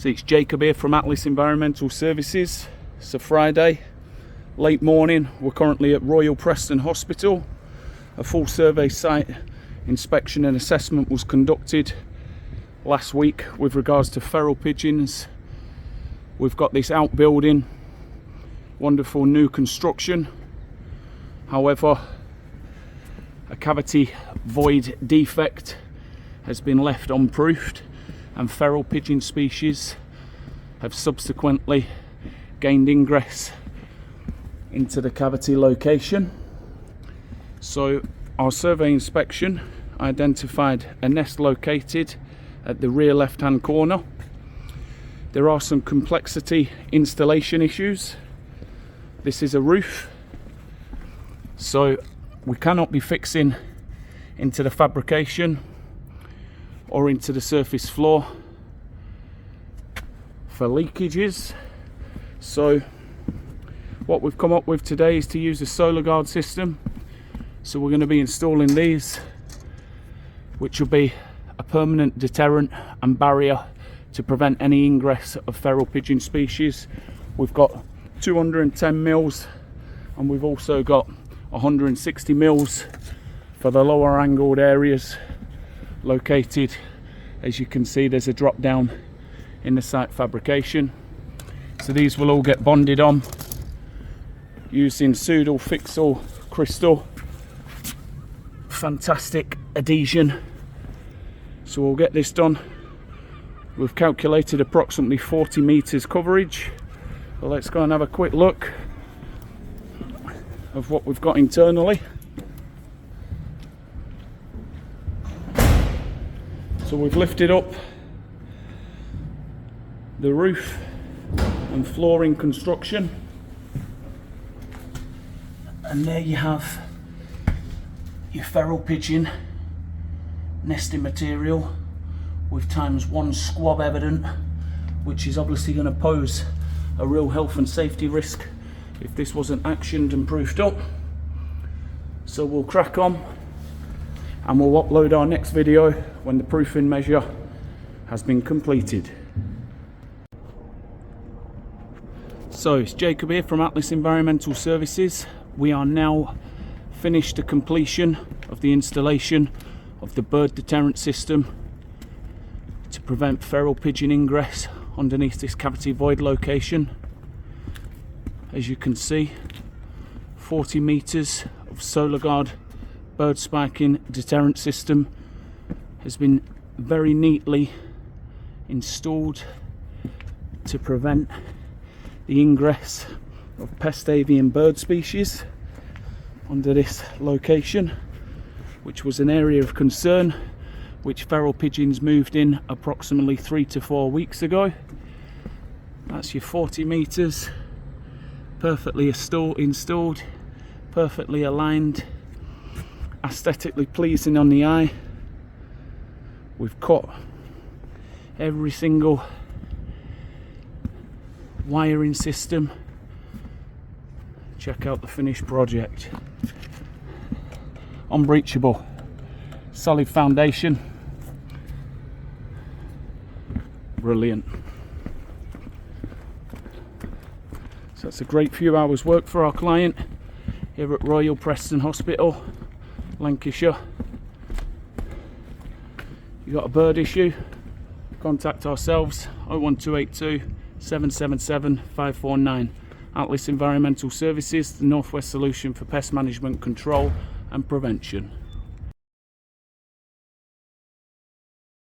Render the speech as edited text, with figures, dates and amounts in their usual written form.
So it's Jacob here from Atlas Environmental Services. It's a Friday, late morning. We're currently at Royal Preston Hospital. A full survey site inspection and assessment was conducted last week with regards to feral pigeons. We've got this outbuilding, wonderful new construction. However, a cavity void defect has been left unproofed, and feral pigeon species have subsequently gained ingress into the cavity location. So our survey inspection identified a nest located at the rear left hand corner. There are some complexity installation issues. This is a roof, so we cannot be fixing into the fabrication or into the surface floor for leakages. So what we've come up with today is to use a solar guard system. So we're going to be installing these, which will be a permanent deterrent and barrier to prevent any ingress of feral pigeon species. We've got 210 mils and we've also got 160 mils for the lower angled areas located. As you can see, there's a drop down in the site fabrication. So these will all get bonded on using pseudo fixal crystal. Fantastic adhesion. So we'll get this done. We've calculated approximately 40 meters coverage. So let's go and have a quick look of what we've got internally. So we've lifted up the roof and flooring construction, and there you have your feral pigeon nesting material with ×1 squab evident, which is obviously going to pose a real health and safety risk if this wasn't actioned and proofed up. So we'll crack on and we'll upload our next video when the proofing measure has been completed. So it's Jacob here from Atlas Environmental Services. We are now finished the completion of the installation of the bird deterrent system to prevent feral pigeon ingress underneath this cavity void location. As you can see, 40 meters of solar guard bird spiking deterrent system has been very neatly installed to prevent the ingress of Pest Avian Bird Species under this location, which was an area of concern which feral pigeons moved in approximately 3 to 4 weeks ago. That's your 40 meters, perfectly installed, perfectly aligned, aesthetically pleasing on the eye. We've cut every single wiring system. Check out the finished project. Unbreachable, solid foundation. Brilliant. So it's a great few hours work for our client here at Royal Preston Hospital, Lancashire. You got a bird issue, contact ourselves 01282 777 549. Atlas Environmental Services, the Northwest solution for pest management, control and prevention.